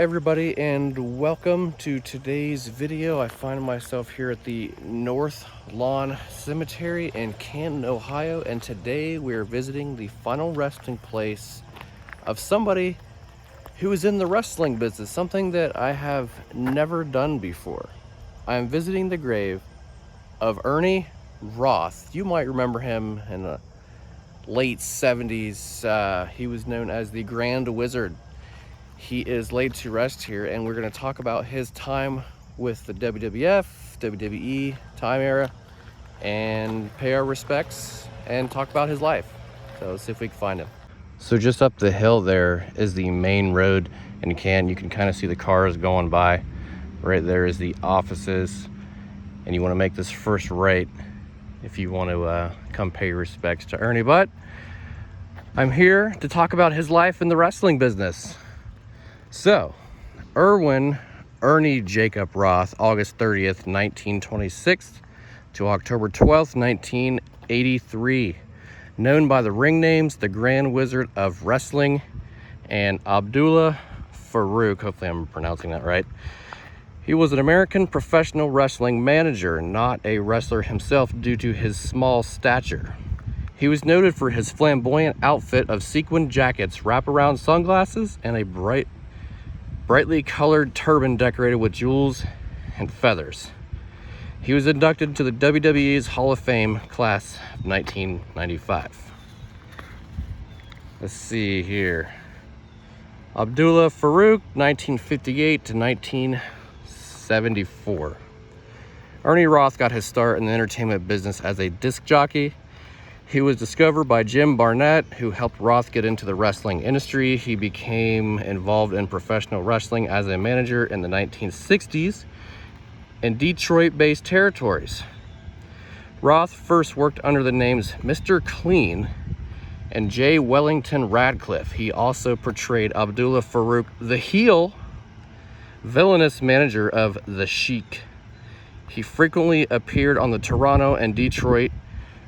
everybody, and welcome to today's video. I find myself here at the North Lawn Cemetery in Canton, Ohio, and today we're visiting the final resting place of somebody who is in the wrestling business, something that I have never done before. I'm visiting the grave of Ernie Roth. You might remember him in the late 70s. He was known as the Grand Wizard. He is laid to rest here, and we're going to talk about his time with the WWF, WWE time era, and pay our respects and talk about his life. So let's see if we can find him. So just up the hill there is the main road in Canton. You can kind of see the cars going by. Right there is the offices, and you want to make this first right if you want to come pay your respects to Ernie. But I'm here to talk about his life in the wrestling business. So, Irwin Ernie Jacob Roth, August 30th, 1926 to October 12th, 1983. Known by the ring names, the Grand Wizard of Wrestling and Abdullah Farouk. Hopefully I'm pronouncing that right. He was an American professional wrestling manager, not a wrestler himself due to his small stature. He was noted for his flamboyant outfit of sequined jackets, wraparound sunglasses, and a brightly colored turban decorated with jewels and feathers. He was inducted into the WWE's Hall of Fame class of 1995. Let's see here. Abdullah Farouk, 1958 to 1974. Ernie Roth got his start in the entertainment business as a disc jockey. He was discovered by Jim Barnett, who helped Roth get into the wrestling industry. He became involved in professional wrestling as a manager in the 1960s in Detroit-based territories. Roth first worked under the names Mr. Clean and J. Wellington Radcliffe. He also portrayed Abdullah Farouk, the heel, villainous manager of The Sheik. He frequently appeared on the Toronto and Detroit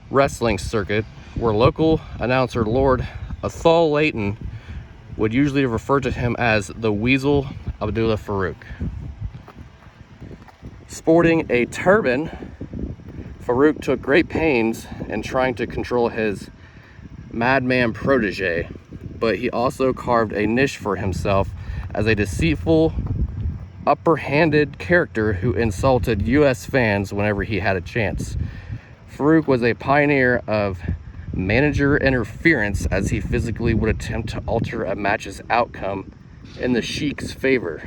wrestling circuit, where local announcer Lord Athol Layton would usually refer to him as the Weasel Abdullah Farouk. Sporting a turban, Farouk took great pains in trying to control his madman protege, but he also carved a niche for himself as a deceitful, upper-handed character who insulted U.S. fans whenever he had a chance. Farouk was a pioneer of manager interference, as he physically would attempt to alter a match's outcome in the Sheik's favor.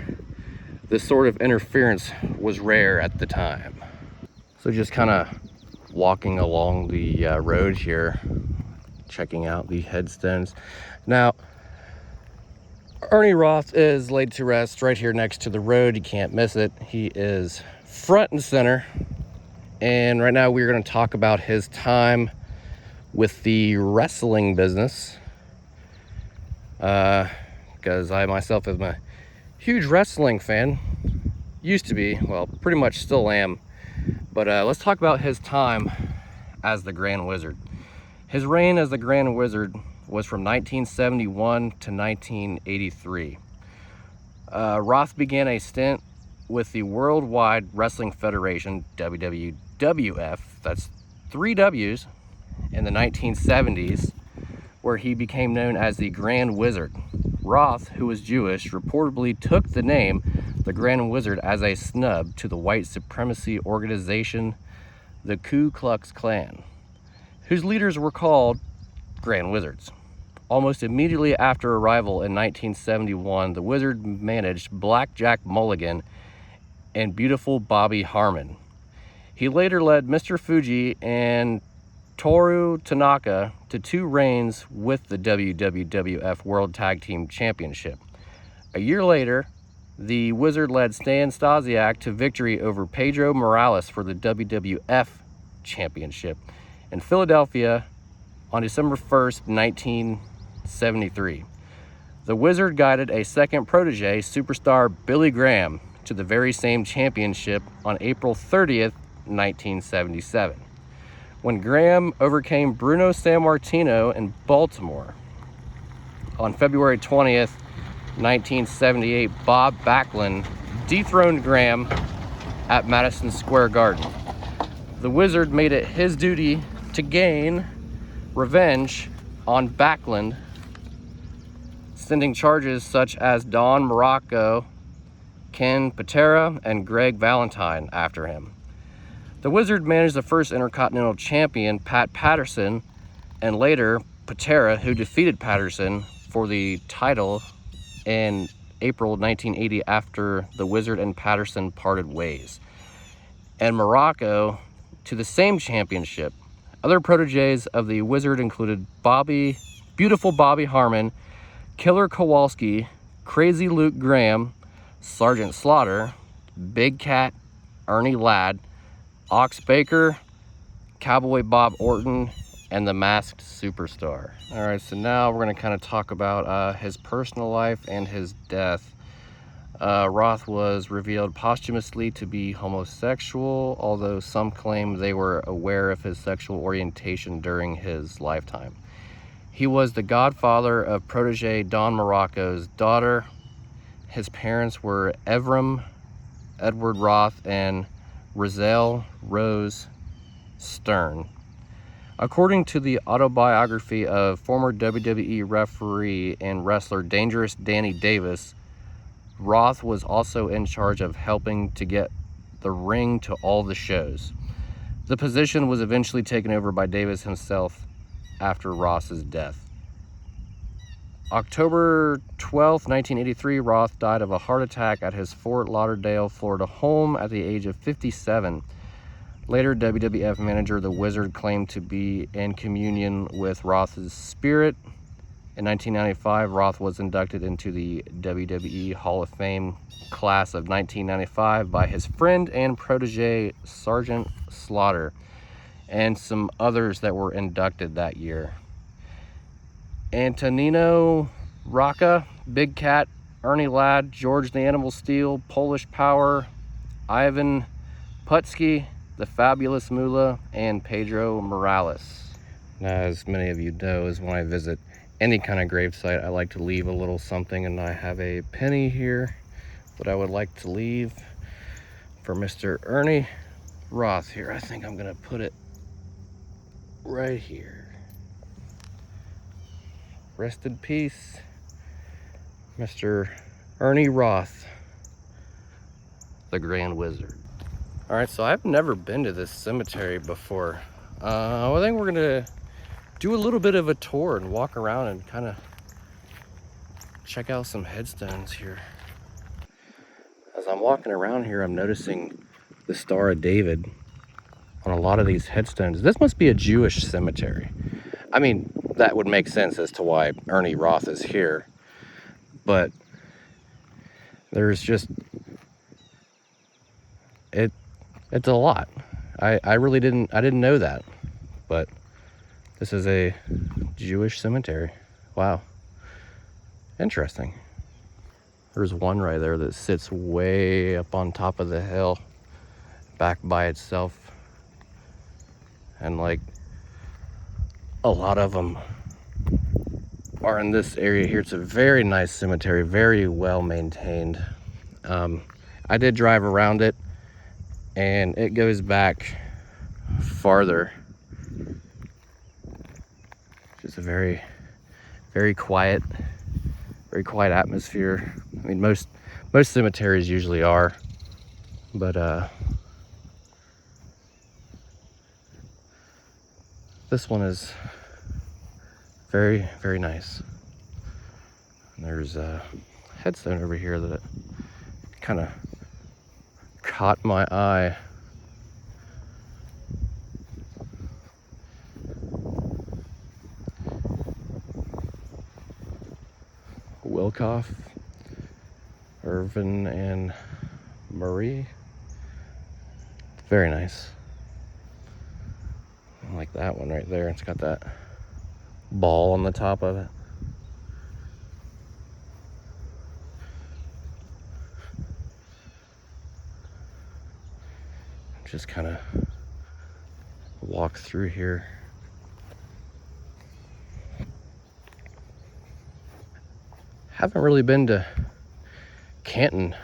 This sort of interference was rare at the time. So just kind of walking along the road here, checking out the headstones. Now, Ernie Roth is laid to rest right here next to the road. You can't miss it. He is front and center. And right now we're going to talk about his time with the wrestling business. Because I myself am a huge wrestling fan. Used to be, well, pretty much still am. But let's talk about his time as the Grand Wizard. His reign as the Grand Wizard was from 1971 to 1983. Roth began a stint with the Worldwide Wrestling Federation, WWF, that's 3 W's, in the 1970s, where he became known as the Grand Wizard. Roth, who was Jewish, reportedly took the name the Grand Wizard as a snub to the white supremacy organization, the Ku Klux Klan, whose leaders were called Grand Wizards. Almost immediately after arrival in 1971, the Wizard managed Black Jack Mulligan and Beautiful Bobby Harmon. He later led Mr. Fuji and Toru Tanaka to 2 reigns with the WWF World Tag Team Championship. A year later, the Wizard led Stan Stasiak to victory over Pedro Morales for the WWF Championship in Philadelphia on December 1st, 1973. The Wizard guided a second protege, superstar Billy Graham, to the very same championship on April 30th, 1977, when Graham overcame Bruno Sammartino in Baltimore. On February 20th, 1978, Bob Backlund dethroned Graham at Madison Square Garden. The Wizard made it his duty to gain revenge on Backlund, sending charges such as Don Morocco, Ken Patera, and Greg Valentine after him. The Wizard managed the first Intercontinental Champion, Pat Patterson, and later Patera, who defeated Patterson for the title in April 1980 after the Wizard and Patterson parted ways, and Morocco to the same championship. Other proteges of the Wizard included Beautiful Bobby Harmon, Killer Kowalski, Crazy Luke Graham, Sergeant Slaughter, Big Cat, Ernie Ladd, Ox Baker, Cowboy Bob Orton, and the Masked Superstar. All right, so now we're gonna kind of talk about his personal life and his death. Roth was revealed posthumously to be homosexual, although some claim they were aware of his sexual orientation during his lifetime. He was the godfather of protege Don Morocco's daughter. His parents were Evram Edward Roth and Rizal Rose Stern. According to the autobiography of former WWE referee and wrestler Dangerous Danny Davis, Roth was also in charge of helping to get the ring to all the shows. The position was eventually taken over by Davis himself after Ross's death. October 12, 1983, Roth died of a heart attack at his Fort Lauderdale, Florida home at the age of 57. Later, WWF manager The Wizard claimed to be in communion with Roth's spirit. In 1995, Roth was inducted into the WWE Hall of Fame class of 1995 by his friend and protege Sergeant Slaughter and some others that were inducted that year. Antonino Rocca, Big Cat, Ernie Ladd, George the Animal Steel, Polish Power, Ivan Putski, the Fabulous Moolah, and Pedro Morales. Now, as many of you know, is when I visit any kind of gravesite, I like to leave a little something, and I have a penny here that I would like to leave for Mr. Ernie Roth here. I think I'm gonna put it right here. Rest in peace, Mr. Ernie Roth, the Grand Wizard. All right, so I've never been to this cemetery before. I think we're gonna do a little bit of a tour and walk around and kind of check out some headstones here. As I'm walking around here, I'm noticing the Star of David on a lot of these headstones. This must be a Jewish cemetery. I mean, that would make sense as to why Ernie Roth is here, but there's just, it's a lot. I really didn't know that, but this is a Jewish cemetery. Wow, interesting. There's one right there that sits way up on top of the hill, back by itself, and like a lot of them are in this area here. It's a very nice cemetery, very well maintained. I did drive around it, and it goes back farther. Just a very, very quiet atmosphere. I mean, most cemeteries usually are, but this one is very, very nice. And there's a headstone over here that kind of caught my eye. Wilkoff, Irwin, and Marie. Very nice. I like that one right there. It's got that ball on the top of it. Just kind of walk through here. haven't really been to Canton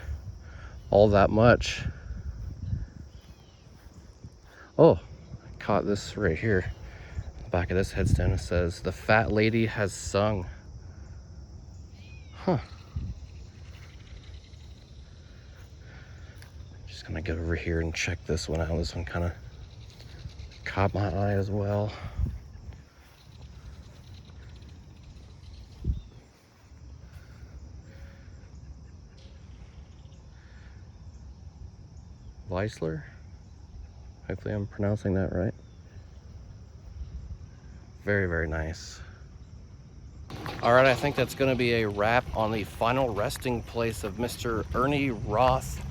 all that much. Oh, I caught this right here. The back of this headstone, it says, "The fat lady has sung." Huh. Just gonna go over here and check this one out. This one kind of caught my eye as well. Weisler. Hopefully I'm pronouncing that right. Very, very nice. All right, I think that's going to be a wrap on the final resting place of Mr. Ernie Roth,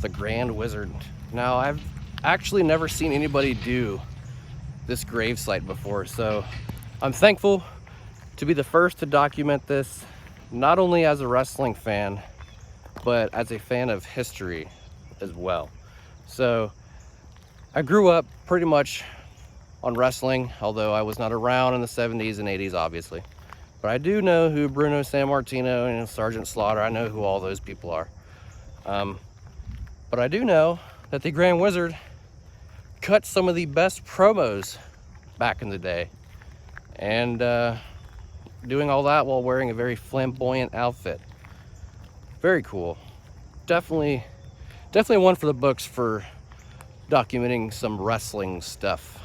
the Grand Wizard. Now, I've actually never seen anybody do this gravesite before, so I'm thankful to be the first to document this, not only as a wrestling fan, but as a fan of history as well. So I grew up pretty much on wrestling, although I was not around in the 70s and 80s, obviously. But I do know who Bruno Sammartino and Sergeant Slaughter, I know who all those people are. But I do know that the Grand Wizard cut some of the best promos back in the day. And doing all that while wearing a very flamboyant outfit. Very cool. Definitely one for the books for documenting some wrestling stuff.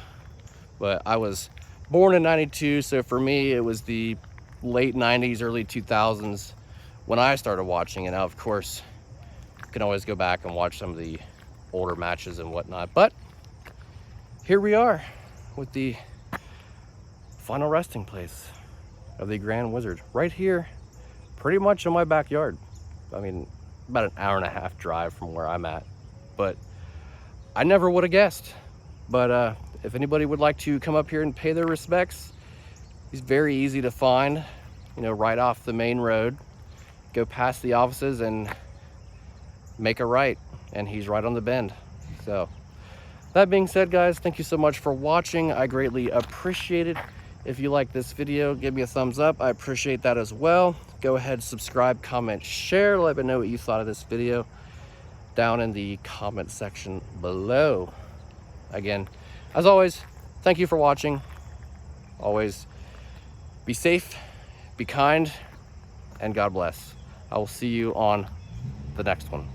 But I was born in '92, so for me it was the late 90s, early 2000s when I started watching it. Now, of course, you can always go back and watch some of the older matches and whatnot. But here we are with the final resting place of the Grand Wizard, right here, pretty much in my backyard. I mean, about an hour and a half drive from where I'm at. But I never would have guessed. But if anybody would like to come up here and pay their respects, he's very easy to find, you know, right off the main road. Go past the offices and make a right, and he's right on the bend. So that being said, guys, thank you so much for watching. I greatly appreciate it. If you like this video, give me a thumbs up. I appreciate that as well. Go ahead, subscribe, comment, share. Let me know what you thought of this video down in the comment section below. Again, as always, thank you for watching. Always be safe, be kind, and God bless. I will see you on the next one.